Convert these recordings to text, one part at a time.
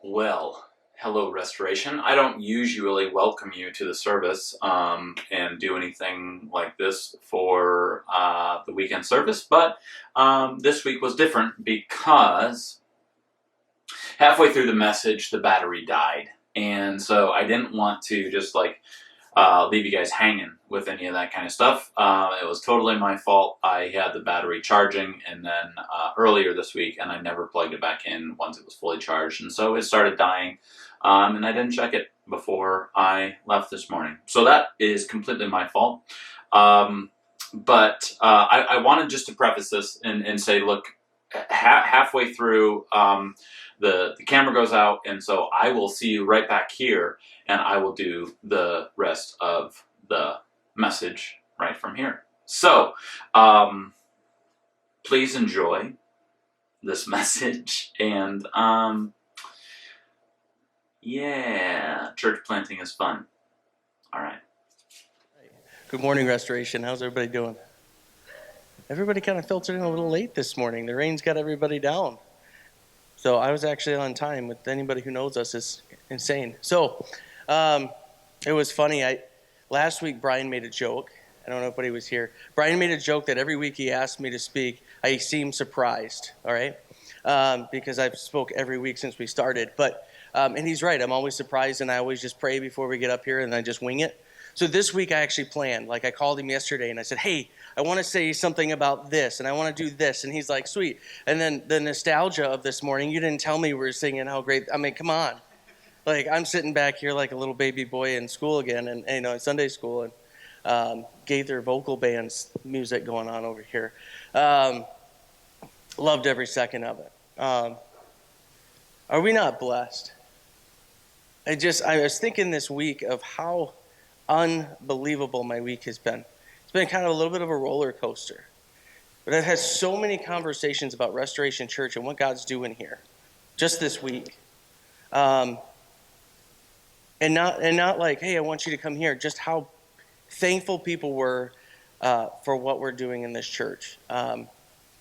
Well, hello, Restoration. I don't usually welcome you to the service and do anything like this for the weekend service, but this week was different because halfway through the message, the battery died. And so I didn't want to just leave you guys hanging with any of that kind of stuff. It was totally my fault. I had the battery charging and then earlier this week, and I never plugged it back in once it was fully charged, and so it started dying, and I didn't check it before I left this morning. So that is completely my fault. But I wanted just to preface this and say, look, halfway through, the camera goes out, and so I will see you right back here, and I will do the rest of the message right from here. So, please enjoy this message, and yeah, church planting is fun. All right. Good morning, Restoration. How's everybody doing? Everybody kind of filtered in a little late this morning. The rain's got everybody down. So I was actually on time. With anybody who knows us, is insane. So it was funny. Last week, Brian made a joke. I don't know if anybody was here. Brian made a joke that every week he asked me to speak, I seem surprised, all right? Because I've spoke every week since we started. But and he's right. I'm always surprised, and I always just pray before we get up here, and I just wing it. So this week I actually planned. Like I called him yesterday, and I said, hey, I want to say something about this, and I want to do this. And he's like, sweet. And then the nostalgia of this morning, you didn't tell me we were singing how great. I mean, come on. Like I'm sitting back here like a little baby boy in school again, and you know, in Sunday school, and Gaither vocal band's music going on over here. Loved every second of it. Are we not blessed? I was thinking this week of how unbelievable my week has been. It's been kind of a little bit of a roller coaster. But I've had so many conversations about Restoration Church and what God's doing here just this week. And not like, hey, I want you to come here, just how thankful people were for what we're doing in this church.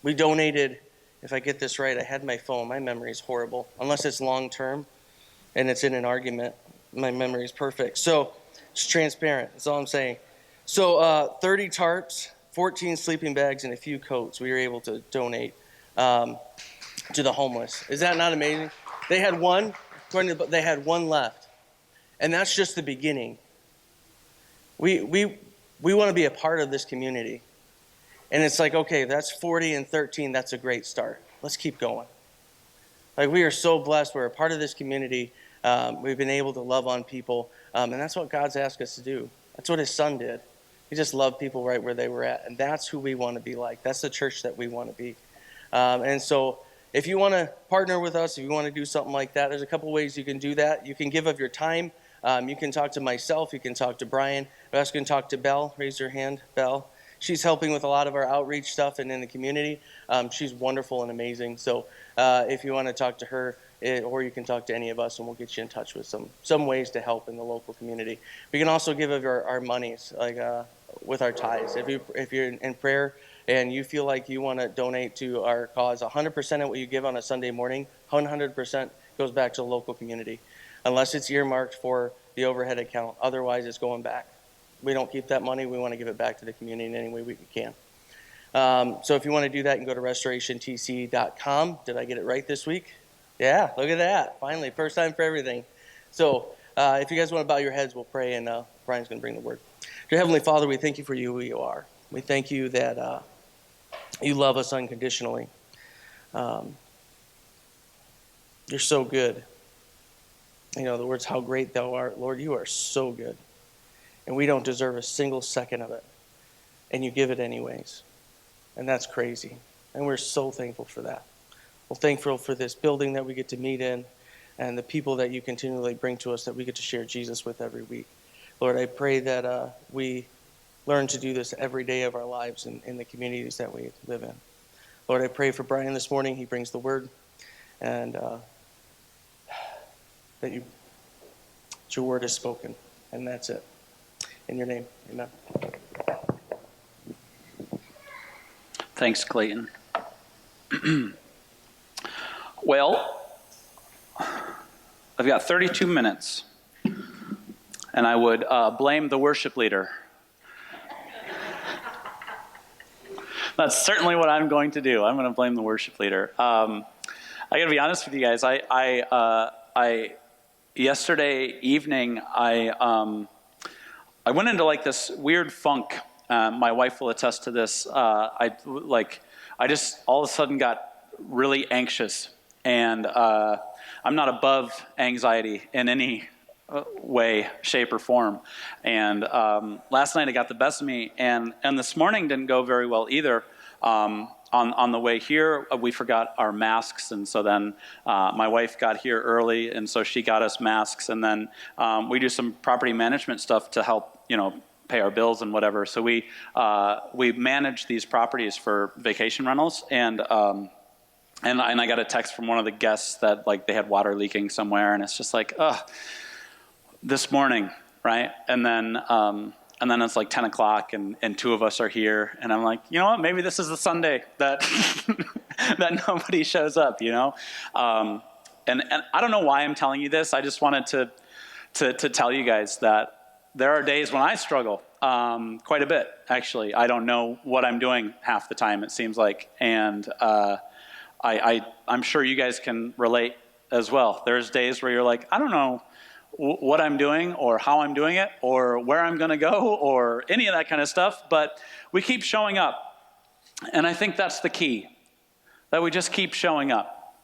We donated, if I get this right, I had my phone. My memory is horrible. Unless it's long term and it's in an argument, my memory is perfect. So it's transparent. That's all I'm saying. So 30 tarps, 14 sleeping bags, and a few coats we were able to donate to the homeless. Is that not amazing? They had one, they had one left. And that's just the beginning. We want to be a part of this community. And it's like, okay, that's 40 and 13. That's a great start. Let's keep going. Like we are so blessed. We're a part of this community. We've been able to love on people. And that's what God's asked us to do. That's what his son did. He just loved people right where they were at. And that's who we want to be like. That's the church that we want to be. And so if you want to partner with us, if you want to do something like that, there's a couple ways you can do that. You can give of your time. You can talk to myself. You can talk to Brian. You also can talk to Belle. Raise your hand, Belle. She's helping with a lot of our outreach stuff and in the community. She's wonderful and amazing. So if you want to talk to her, or you can talk to any of us, and we'll get you in touch with some ways to help in the local community. We can also give of our monies, like with our tithes. If you're in prayer and you feel like you want to donate to our cause, 100% of what you give on a Sunday morning, 100% goes back to the local community, unless it's earmarked for the overhead account. Otherwise, it's going back. We don't keep that money. We want to give it back to the community in any way we can. So if you want to do that, you can go to restorationtc.com. Did I get it right this week? Yeah, look at that. Finally, first time for everything. So if you guys want to bow your heads, we'll pray, and Brian's going to bring the word. Dear Heavenly Father, we thank you for who you are. We thank you that you love us unconditionally. You're so good. You know, the words, how great thou art. Lord, you are so good. And we don't deserve a single second of it. And you give it anyways. And that's crazy. And we're so thankful for that. We're thankful for this building that we get to meet in and the people that you continually bring to us that we get to share Jesus with every week. Lord, I pray that we learn to do this every day of our lives in the communities that we live in. Lord, I pray for Brian this morning. He brings the word. And that your word is spoken. And that's it. In your name, amen. Thanks, Clayton. Well, I've got 32 minutes, and I would blame the worship leader. That's certainly what I'm going to do. I'm going to blame the worship leader. I got to be honest with you guys. I yesterday evening, I went into like this weird funk. My wife will attest to this. I just all of a sudden got really anxious, and I'm not above anxiety in any way, shape, or form. And last night it got the best of me, and this morning didn't go very well either. On the way here, we forgot our masks, and so then my wife got here early, and so she got us masks, and then we do some property management stuff to help, pay our bills and whatever. So we manage these properties for vacation rentals, and I got a text from one of the guests that like they had water leaking somewhere, and it's just like, this morning, right? And then it's like 10 o'clock and two of us are here. And I'm like, you know what? Maybe this is the Sunday that that nobody shows up, And I don't know why I'm telling you this. I just wanted to tell you guys that there are days when I struggle quite a bit, actually. I don't know what I'm doing half the time, it seems like. And I'm sure you guys can relate as well. There's days where you're like, I don't know what I'm doing or how I'm doing it or where I'm going to go or any of that kind of stuff, but we keep showing up. And I think that's the key, that we just keep showing up.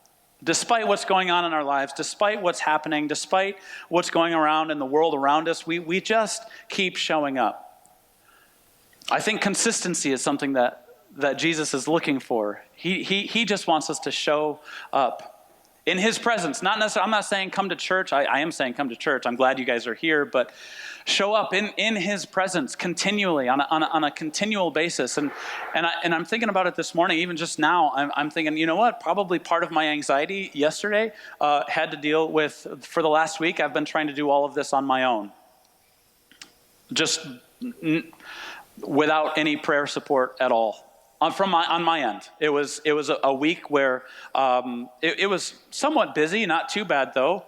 Despite what's going on in our lives, despite what's happening, despite what's going around in the world around us, we just keep showing up. I think consistency is something that Jesus is looking for. He just wants us to show up in his presence. Not necessarily, I'm not saying come to church. I am saying come to church. I'm glad you guys are here, but show up in his presence continually on a continual basis. And I'm thinking about it this morning, even just now. I'm thinking, you know what? Probably part of my anxiety yesterday had to deal with, for the last week, I've been trying to do all of this on my own. Just without any prayer support at all. On my end, it was a week where it was somewhat busy, not too bad though.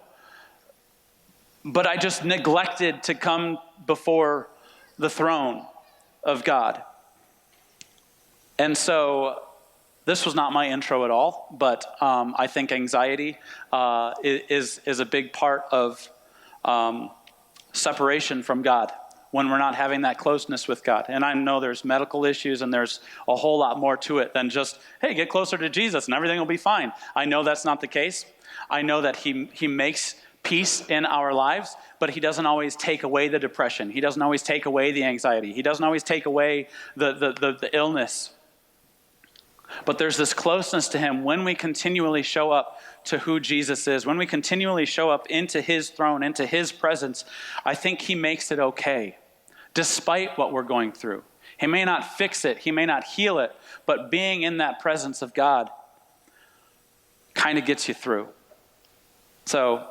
But I just neglected to come before the throne of God, and so this was not my intro at all. But I think anxiety is a big part of separation from God, when we're not having that closeness with God. And I know there's medical issues and there's a whole lot more to it than just, hey, get closer to Jesus and everything will be fine. I know that's not the case. I know that he makes peace in our lives, but he doesn't always take away the depression. He doesn't always take away the anxiety. He doesn't always take away the illness. But there's this closeness to him when we continually show up to who Jesus is, when we continually show up into his throne, into his presence. I think he makes it okay. Despite what we're going through. He may not fix it, he may not heal it, but being in that presence of God kind of gets you through. So,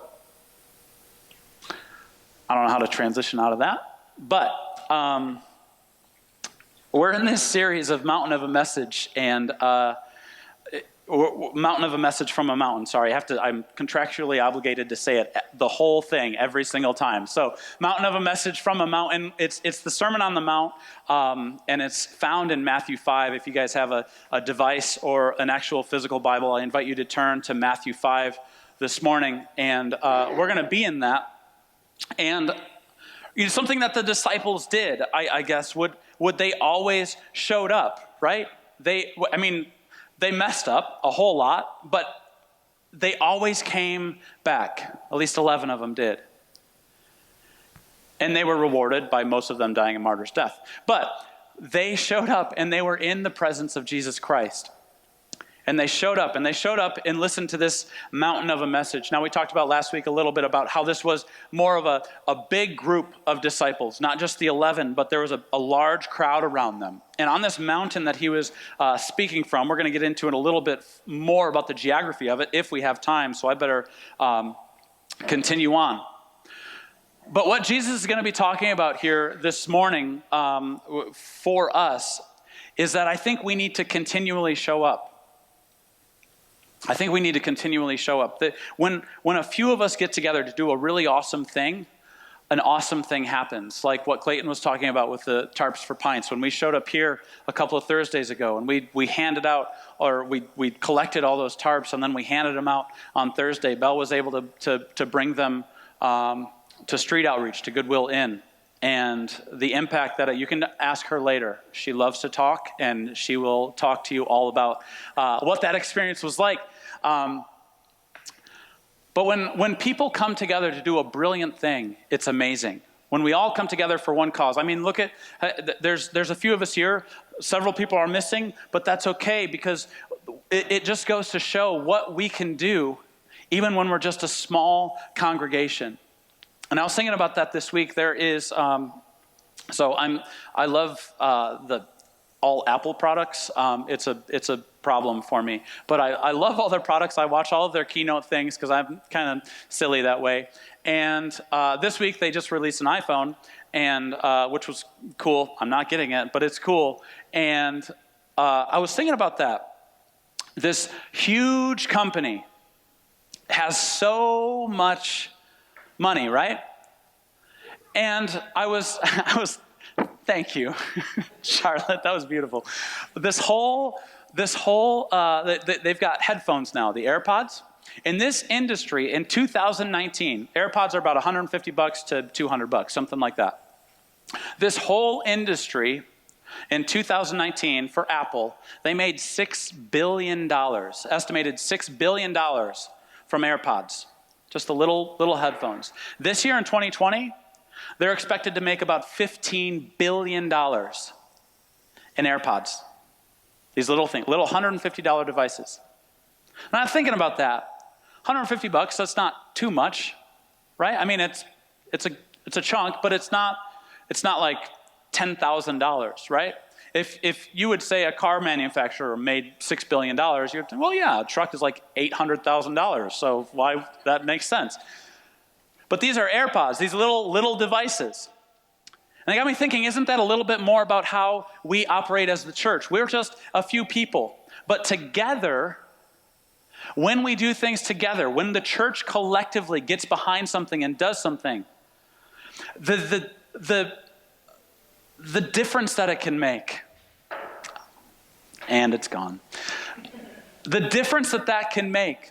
I don't know how to transition out of that, but we're in this series of Mountain of a Message, and Mountain of a Message from a Mountain. Sorry, I'm contractually obligated to say it, the whole thing, every single time. So, Mountain of a Message from a Mountain. It's the Sermon on the Mount, and it's found in Matthew 5. If you guys have a device or an actual physical Bible, I invite you to turn to Matthew 5 this morning, and we're going to be in that. And something that the disciples did, I guess, would they always showed up, right? They messed up a whole lot, but they always came back. At least 11 of them did. And they were rewarded by most of them dying a martyr's death. But they showed up and they were in the presence of Jesus Christ. And they showed up and listened to this mountain of a message. Now, we talked about last week a little bit about how this was more of a big group of disciples, not just the 11, but there was a large crowd around them. And on this mountain that he was speaking from, we're going to get into it a little bit more about the geography of it if we have time, so I better continue on. But what Jesus is going to be talking about here this morning for us is that I think we need to continually show up. I think we need to continually show up. When a few of us get together to do a really awesome thing, an awesome thing happens. Like what Clayton was talking about with the tarps for pints. When we showed up here a couple of Thursdays ago and we handed out, or we collected all those tarps and then we handed them out on Thursday, Belle was able to bring them to street outreach, to Goodwill Inn. And the impact that you can ask her later. She loves to talk, and she will talk to you all about what that experience was like. But when people come together to do a brilliant thing, it's amazing. When we all come together for one cause. I mean, look at, there's a few of us here. Several people are missing, but that's okay, because it just goes to show what we can do even when we're just a small congregation. And I was thinking about that this week. There is, I love the all Apple products. It's a problem for me, but I love all their products. I watch all of their keynote things because I'm kind of silly that way. And this week they just released an iPhone, and which was cool. I'm not getting it, but it's cool. And I was thinking about that. This huge company has so much money, right? And I was, thank you, Charlotte, that was beautiful. They've got headphones now, the AirPods. In this industry, in 2019, AirPods are about $150 to $200, something like that. This whole industry, in 2019, for Apple, they made $6 billion, estimated $6 billion from AirPods. Just the little headphones. This year in 2020, they're expected to make about $15 billion in AirPods. These little things, little $150 devices. And I'm thinking about that. $150, that's not too much, right? I mean, it's a chunk, but it's not like $10,000, right? If you would say a car manufacturer made $6 billion, you'd think, well, yeah, a truck is like $800,000, so why, that makes sense. But these are AirPods, these little devices. And it got me thinking, isn't that a little bit more about how we operate as the church? We're just a few people, but together, when we do things together, when the church collectively gets behind something and does something, the difference that it can make, and it's gone. The difference that can make.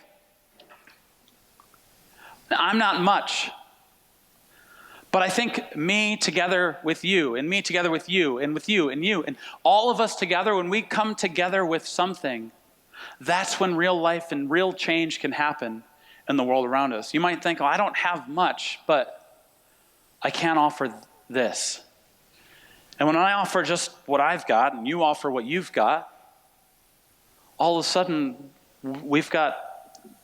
Now, I'm not much, but I think me together with you, and me together with you, and with you, and you, and all of us together, when we come together with something, that's when real life and real change can happen in the world around us. You might think, oh, I don't have much, but I can offer this. And when I offer just what I've got, and you offer what you've got, all of a sudden, we've got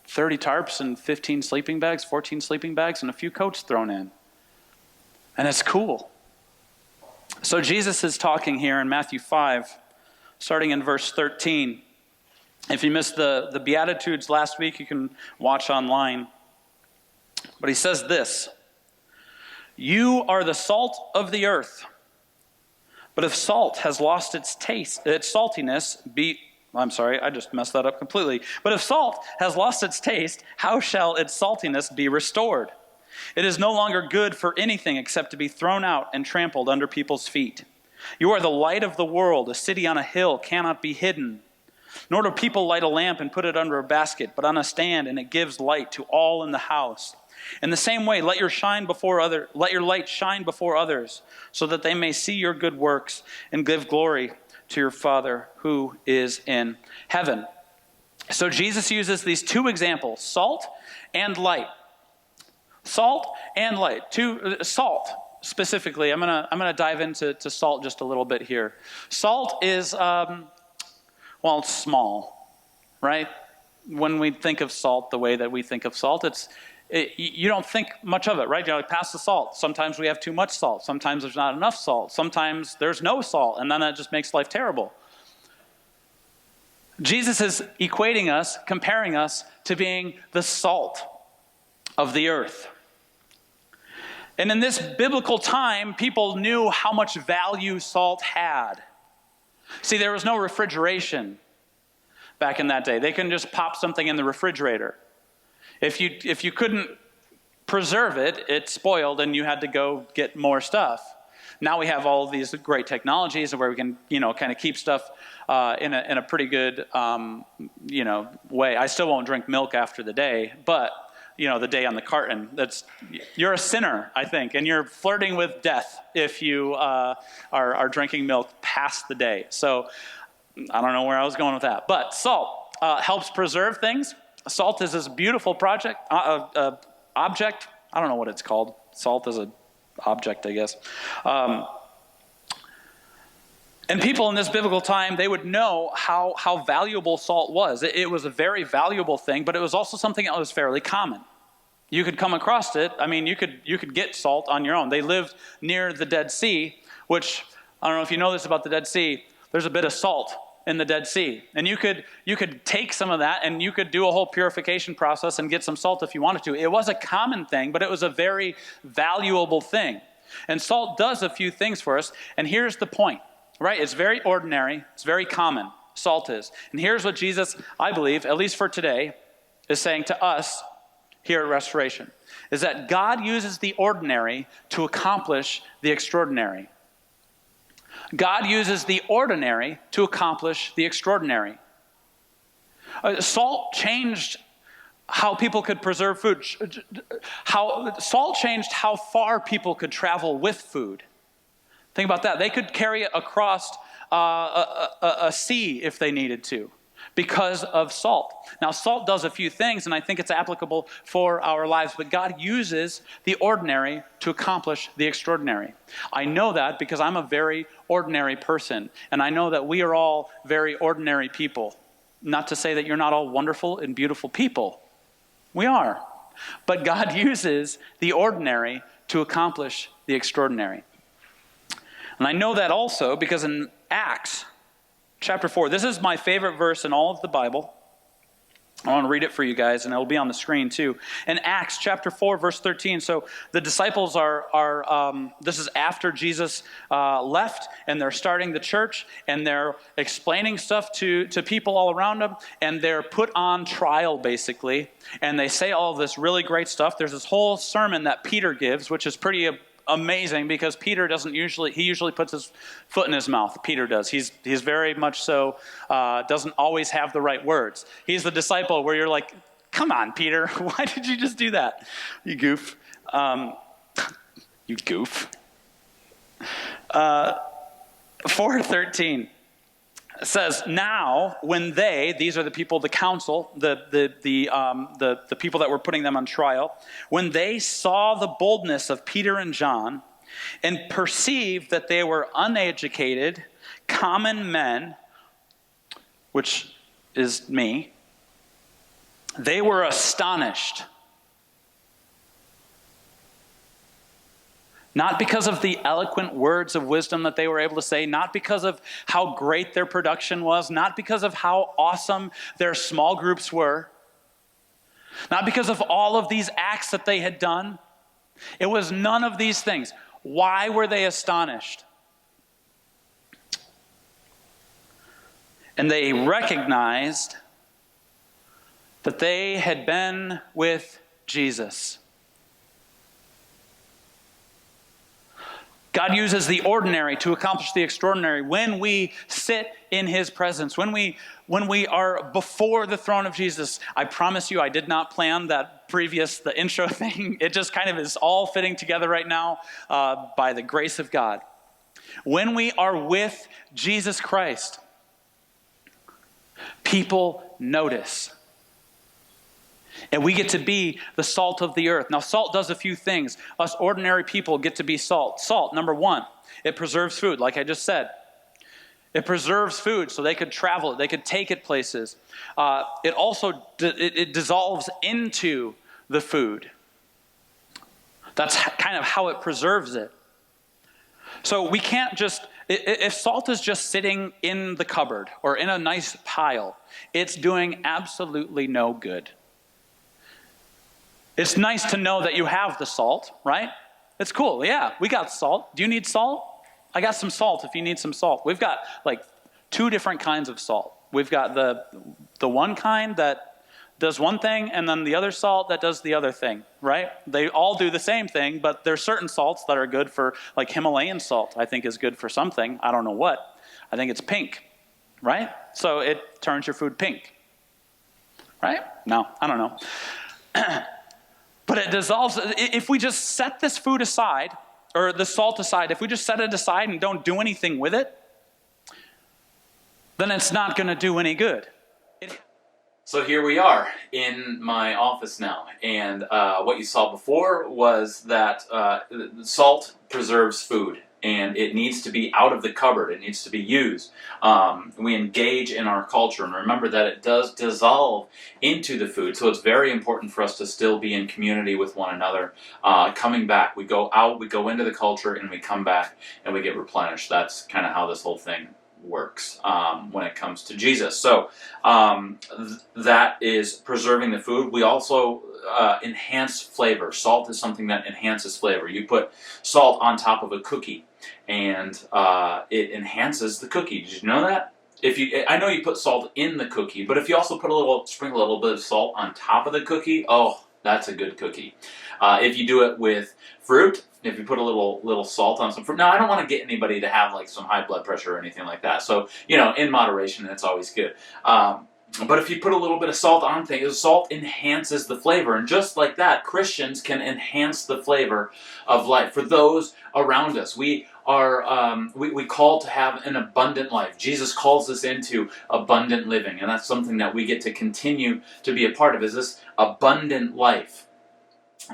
30 tarps and 15 sleeping bags, 14 sleeping bags, and a few coats thrown in. And it's cool. So Jesus is talking here in Matthew 5, starting in verse 13. If you missed the Beatitudes last week, you can watch online. But he says this: "You are the salt of the earth. But if salt has lost its taste, its saltiness, I just messed that up completely. But if salt has lost its taste, how shall its saltiness be restored? It is no longer good for anything except to be thrown out and trampled under people's feet. You are the light of the world. A city on a hill cannot be hidden. Nor do people light a lamp and put it under a basket, but on a stand, and it gives light to all in the house. In the same way, let your light shine before others, so that they may see your good works and give glory to your Father who is in heaven." So Jesus uses these two examples, salt and light. Salt and light. Salt specifically. I'm gonna dive into salt just a little bit here. Salt is it's small, right? When we think of salt, the way that we think of salt, you don't think much of it, right? You're like, pass the salt. Sometimes we have too much salt. Sometimes there's not enough salt. Sometimes there's no salt, and then that just makes life terrible. Jesus is equating us, comparing us to being the salt of the earth. And in this biblical time, people knew how much value salt had. See, there was no refrigeration. back in that day. They couldn't just pop something in the refrigerator. If you couldn't preserve it, it spoiled and you had to go get more stuff. Now we have all of these great technologies where we can, kind of keep stuff in a pretty good, way. I still won't drink milk after the day, but the day on the carton. You're a sinner, I think, and you're flirting with death if you are drinking milk past the day. So I don't know where I was going with that. But salt helps preserve things. Salt is this beautiful object. I don't know what it's called. Salt is an object, I guess. And people in this biblical time, they would know how valuable salt was. It was a very valuable thing, but it was also something that was fairly common. You could come across it. I mean, you could get salt on your own. They lived near the Dead Sea, which, I don't know if you know this about the Dead Sea, there's a bit of salt in the Dead Sea. And you could take some of that and you could do a whole purification process and get some salt if you wanted to. It was a common thing, but it was a very valuable thing. And salt does a few things for us. And here's the point, right? It's very ordinary. It's very common. Salt is. And here's what Jesus, I believe, at least for today, is saying to us here at Restoration, is that God uses the ordinary to accomplish the extraordinary. God uses the ordinary to accomplish the extraordinary. Salt changed how people could preserve food. Salt changed how far people could travel with food. Think about that. They could carry it across a sea if they needed to because of salt. Now, salt does a few things, and I think it's applicable for our lives, but God uses the ordinary to accomplish the extraordinary. I know that because I'm a very ordinary person, and I know that we are all very ordinary people. Not to say that you're not all wonderful and beautiful people. We are. But God uses the ordinary to accomplish the extraordinary. And I know that also because in Acts chapter 4, this is my favorite verse in all of the Bible. I want to read it for you guys, and it'll be on the screen too. In Acts chapter 4, verse 13, so the disciples this is after Jesus left, and they're starting the church, and they're explaining stuff to people all around them, and they're put on trial, basically, and they say all this really great stuff. There's this whole sermon that Peter gives, which is pretty amazing because Peter usually puts his foot in his mouth. Peter does. He's very much so, doesn't always have the right words. He's the disciple where you're like, come on, Peter, why did you just do that? You goof. You goof. 4:13 says, now when these are the people, the council, the people that were putting them on trial, when they saw the boldness of Peter and John and perceived that they were uneducated, common men, which is me, they were astonished. Not because of the eloquent words of wisdom that they were able to say, not because of how great their production was, not because of how awesome their small groups were, not because of all of these acts that they had done. It was none of these things. Why were they astonished? And they recognized that they had been with Jesus. God uses the ordinary to accomplish the extraordinary when we sit in his presence, when we are before the throne of Jesus. I promise you, I did not plan the intro thing. It just kind of is all fitting together right now by the grace of God. When we are with Jesus Christ, people notice. And we get to be the salt of the earth. Now, salt does a few things. Us ordinary people get to be salt. Salt, number one, it preserves food, like I just said. It preserves food so they could travel it. They could take it places. It also it dissolves into the food. That's kind of how it preserves it. So we can't just... If salt is just sitting in the cupboard or in a nice pile, it's doing absolutely no good. It's nice to know that you have the salt, right? It's cool. Yeah, we got salt. Do you need salt? I got some salt if you need some salt. We've got like 2 different kinds of salt. We've got the The one kind that does one thing, and then the other salt that does the other thing, right? They all do the same thing, but there's certain salts that are good for, like Himalayan salt, I think is good for something. I don't know what. I think it's pink, right? So it turns your food pink, right? No, I don't know. But it dissolves. If we just set this food aside, or the salt aside, if we just set it aside and don't do anything with it, then it's not going to do any good. So here we are in my office now, and what you saw before was that salt preserves food, and it needs to be out of the cupboard. It needs to be used. We engage in our culture, and remember that it does dissolve into the food, so it's very important for us to still be in community with one another. Coming back, we go out, we go into the culture, and we come back, and we get replenished. That's kind of how this whole thing works when it comes to Jesus. So that is preserving the food. We also enhance flavor. Salt is something that enhances flavor. You put salt on top of a cookie, and it enhances the cookie. Did you know that? I know you put salt in the cookie, but if you also sprinkle a little bit of salt on top of the cookie, oh, that's a good cookie. If you do it with fruit, if you put a little salt on some fruit. Now, I don't want to get anybody to have like some high blood pressure or anything like that. So, in moderation, it's always good. But if you put a little bit of salt on things, salt enhances the flavor. And just like that, Christians can enhance the flavor of life. For those around us, we are we call to have an abundant life. Jesus calls us into abundant living. And that's something that we get to continue to be a part of, is this abundant life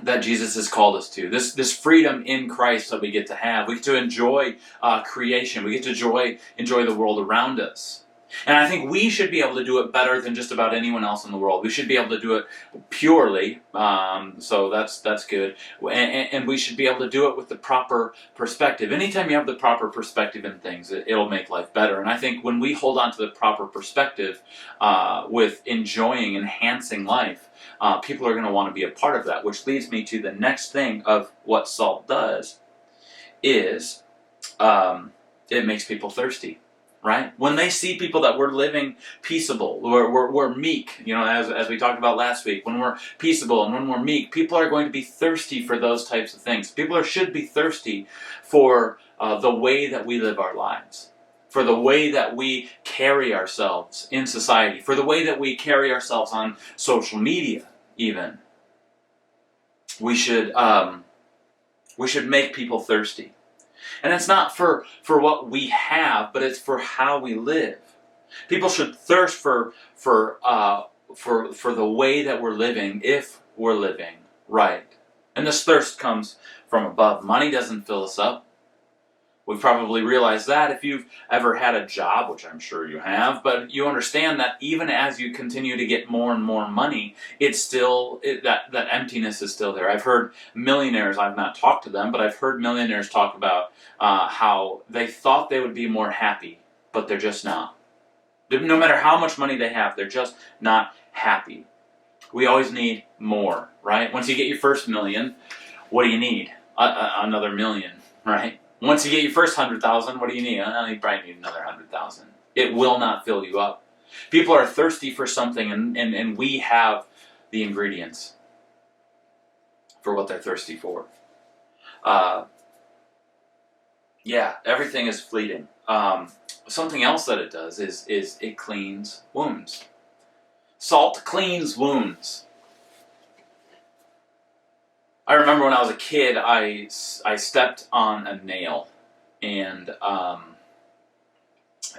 that Jesus has called us to. This freedom in Christ that we get to have. We get to enjoy creation. We get to enjoy the world around us. And I think we should be able to do it better than just about anyone else in the world. We should be able to do it purely, so that's good. And we should be able to do it with the proper perspective. Anytime you have the proper perspective in things, it'll make life better. And I think when we hold on to the proper perspective with enjoying, enhancing life, people are going to want to be a part of that, which leads me to the next thing of what salt does, is it makes people thirsty. Right? When they see people that we're living peaceable, we're meek, as we talked about last week, when we're peaceable and when we're meek, people are going to be thirsty for those types of things. People should be thirsty for the way that we live our lives, for the way that we carry ourselves in society, for the way that we carry ourselves on social media, even. We should make people thirsty. And it's not for what we have, but it's for how we live. People should thirst for the way that we're living, if we're living right. And this thirst comes from above. Money doesn't fill us up. We've probably realized that if you've ever had a job, which I'm sure you have, but you understand that even as you continue to get more and more money, it's still, that emptiness is still there. I've heard millionaires, I've not talked to them, but I've heard millionaires talk about how they thought they would be more happy, but they're just not. No matter how much money they have, they're just not happy. We always need more, right? Once you get your first million, what do you need? Another million, right? Once you get your first 100,000, what do you need? You probably need another 100,000. It will not fill you up. People are thirsty for something, and we have the ingredients for what they're thirsty for. Everything is fleeting. Something else that it does is it cleans wounds. Salt cleans wounds. I remember when I was a kid, I stepped on a nail, and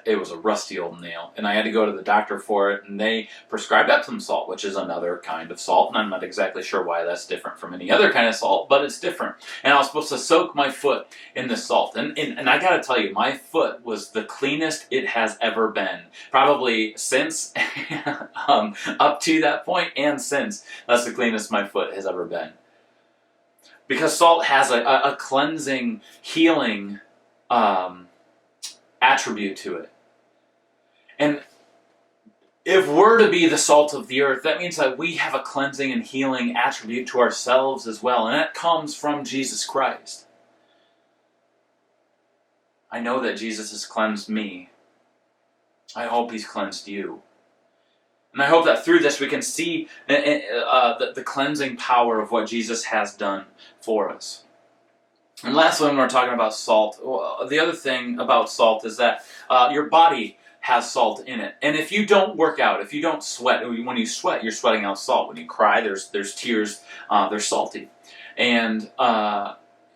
it was a rusty old nail, and I had to go to the doctor for it, and they prescribed Epsom salt, which is another kind of salt, and I'm not exactly sure why that's different from any other kind of salt, but it's different. And I was supposed to soak my foot in the salt, and I gotta tell you, my foot was the cleanest it has ever been, probably since, up to that point, and since, that's the cleanest my foot has ever been. Because salt has a cleansing, healing attribute to it. And if we're to be the salt of the earth, that means that we have a cleansing and healing attribute to ourselves as well. And that comes from Jesus Christ. I know that Jesus has cleansed me. I hope he's cleansed you. And I hope that through this we can see the cleansing power of what Jesus has done for us. And lastly, when we're talking about salt, the other thing about salt is that your body has salt in it. And if you don't work out, if you don't sweat, when you sweat, you're sweating out salt. When you cry, there's tears, they're salty. And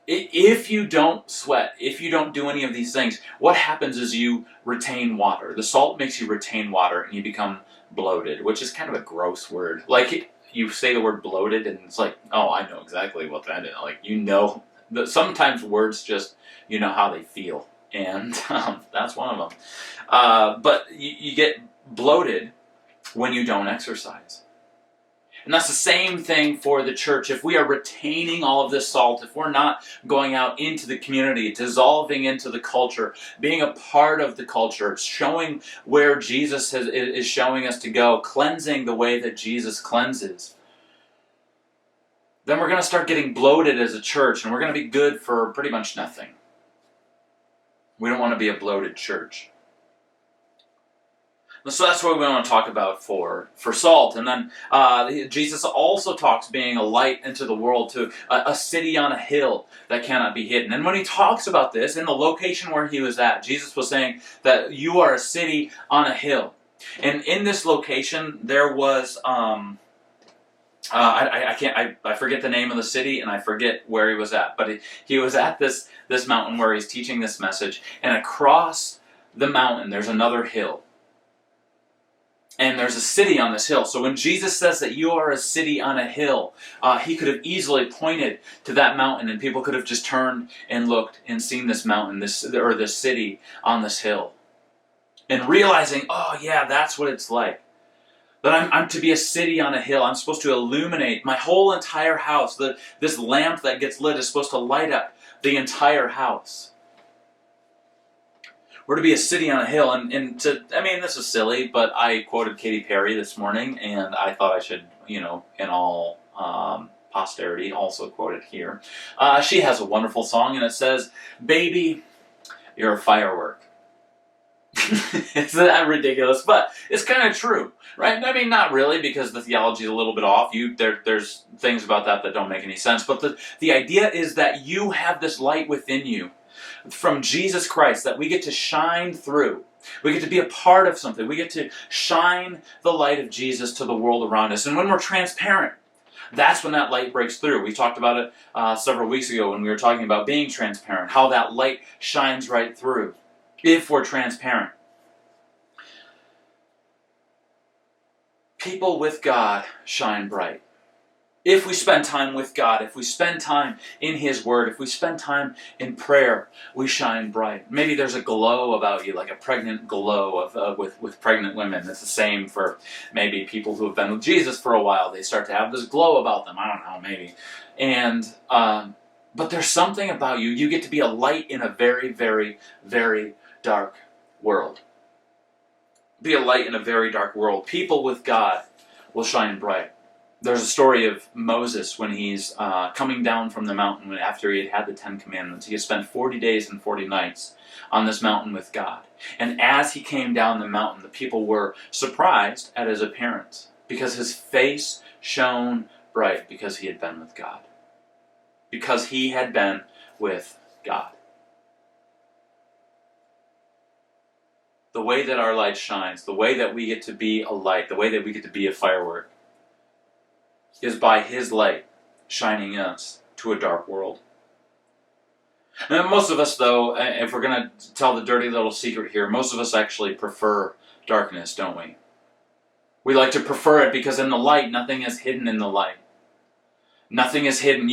if you don't sweat, if you don't do any of these things, what happens is you retain water. The salt makes you retain water, and you become bloated, which is kind of a gross word. Like, you say the word bloated, and it's like, oh, I know exactly what that is. Like, sometimes words just, you know how they feel. And that's one of them. But you get bloated when you don't exercise. And that's the same thing for the church. If we are retaining all of this salt, if we're not going out into the community, dissolving into the culture, being a part of the culture, showing where Jesus is showing us to go, cleansing the way that Jesus cleanses, then we're going to start getting bloated as a church, and we're going to be good for pretty much nothing. We don't want to be a bloated church. So that's what we want to talk about for salt. And then Jesus also talks being a light into the world, to a city on a hill that cannot be hidden. And when he talks about this, in the location where he was at, Jesus was saying that you are a city on a hill. And in this location, there was... I forget the name of the city, and I forget where he was at. But he was at this mountain where he's teaching this message. And across the mountain, there's another hill. And there's a city on this hill. So when Jesus says that you are a city on a hill, he could have easily pointed to that mountain, and people could have just turned and looked and seen this mountain, this city on this hill. And realizing, oh yeah, that's what it's like. That I'm to be a city on a hill. I'm supposed to illuminate my whole entire house. This lamp that gets lit is supposed to light up the entire house. We're to be a city on a hill, this is silly, but I quoted Katy Perry this morning, and I thought I should, in all posterity, also quote it here. She has a wonderful song, and it says, "Baby, you're a firework." Isn't that ridiculous? But it's kind of true, right? I mean, not really, because the theology is a little bit off. There's things about that don't make any sense. But the idea is that you have this light within you from Jesus Christ that we get to shine through. We get to be a part of something. We get to shine the light of Jesus to the world around us. And when we're transparent, that's when that light breaks through. We talked about it several weeks ago when we were talking about being transparent, how that light shines right through if we're transparent. People with God shine bright. If we spend time with God, if we spend time in His Word, if we spend time in prayer, we shine bright. Maybe there's a glow about you, like a pregnant glow with pregnant women. It's the same for maybe people who have been with Jesus for a while. They start to have this glow about them. I don't know, maybe. And but there's something about you. You get to be a light in a very, very, very dark world. Be a light in a very dark world. People with God will shine bright. There's a story of Moses when he's coming down from the mountain after he had the 10 Commandments. He had spent 40 days and 40 nights on this mountain with God. And as he came down the mountain, the people were surprised at his appearance because his face shone bright because he had been with God. Because he had been with God. The way that our light shines, the way that we get to be a light, the way that we get to be a firework, is by His light shining us to a dark world. Now, most of us, though, if we're going to tell the dirty little secret here, most of us actually prefer darkness, don't we? We like to prefer it because in the light, nothing is hidden in the light. Nothing is hidden.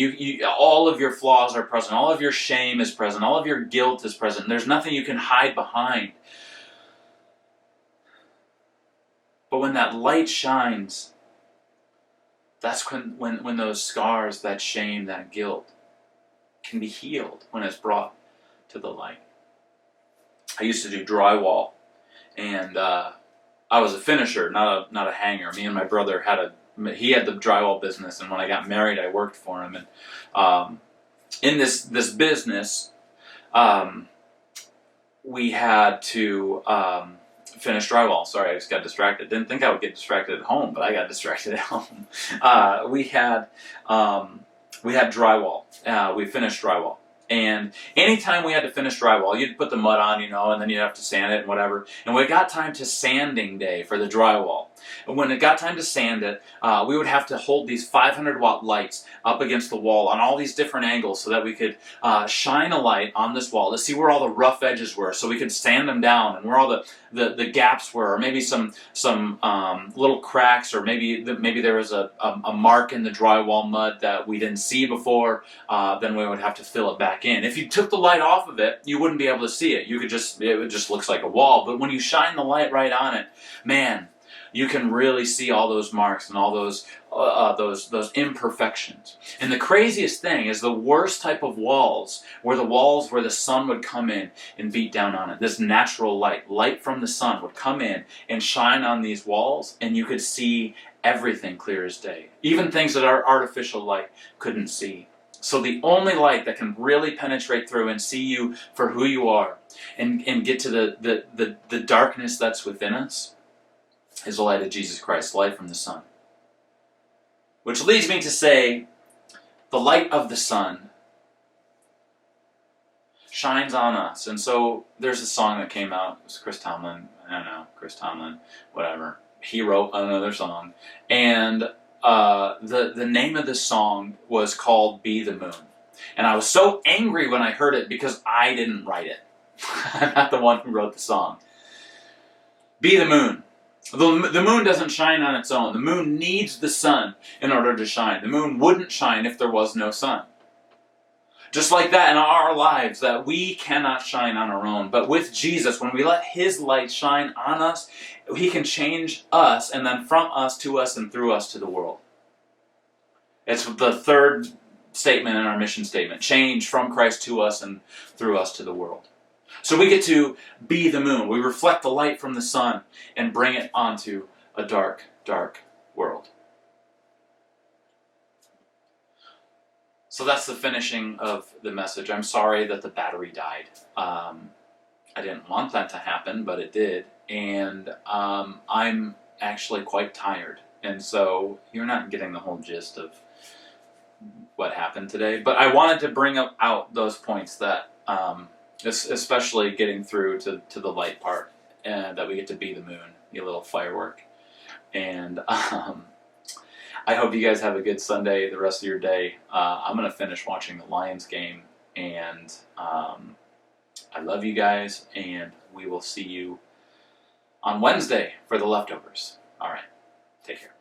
All of your flaws are present. All of your shame is present. All of your guilt is present. There's nothing you can hide behind. But when that light shines, that's when those scars, that shame, that guilt can be healed when it's brought to the light. I used to do drywall, and I was a finisher, not a hanger. Me and my brother he had the drywall business, and when I got married, I worked for him. And in this business, we had to finished drywall. Sorry, I just got distracted. Didn't think I would get distracted at home, but I got distracted at home. We had drywall. We finished drywall. And anytime we had to finish drywall, you'd put the mud on, and then you'd have to sand it and whatever. And when it got time to sanding day for the drywall, when it got time to sand it, we would have to hold these 500-watt lights up against the wall on all these different angles so that we could shine a light on this wall to see where all the rough edges were, so we could sand them down and where all the gaps were, or maybe some little cracks, or maybe there was a mark in the drywall mud that we didn't see before. Then we would have to fill it back in. If you took the light off of it, you wouldn't be able to see it. It just looks like a wall. But when you shine the light right on it, man, you can really see all those marks and all those imperfections. And the craziest thing is the worst type of walls were the walls where the sun would come in and beat down on it. This natural light from the sun would come in and shine on these walls, and you could see everything clear as day. Even things that our artificial light couldn't see. So the only light that can really penetrate through and see you for who you are and get to the darkness that's within us is the light of Jesus Christ, light from the sun. Which leads me to say, the light of the sun shines on us. And so there's a song that came out. It was Chris Tomlin, whatever. He wrote another song. And the name of this song was called Be the Moon. And I was so angry when I heard it because I didn't write it. I'm not the one who wrote the song. Be the moon. The moon doesn't shine on its own. The moon needs the sun in order to shine. The moon wouldn't shine if there was no sun. Just like that in our lives, that we cannot shine on our own. But with Jesus, when we let His light shine on us, He can change us, and then from us to us and through us to the world. It's the third statement in our mission statement. Change from Christ to us and through us to the world. So we get to be the moon. We reflect the light from the sun and bring it onto a dark, dark world. So that's the finishing of the message. I'm sorry that the battery died. I didn't want that to happen, but it did. And I'm actually quite tired. And so you're not getting the whole gist of what happened today. But I wanted to bring out those points that... especially getting through to the light part, and that we get to be the moon, a little firework. And I hope you guys have a good Sunday, the rest of your day. I'm going to finish watching the Lions game, and I love you guys, and we will see you on Wednesday for the leftovers. All right, take care.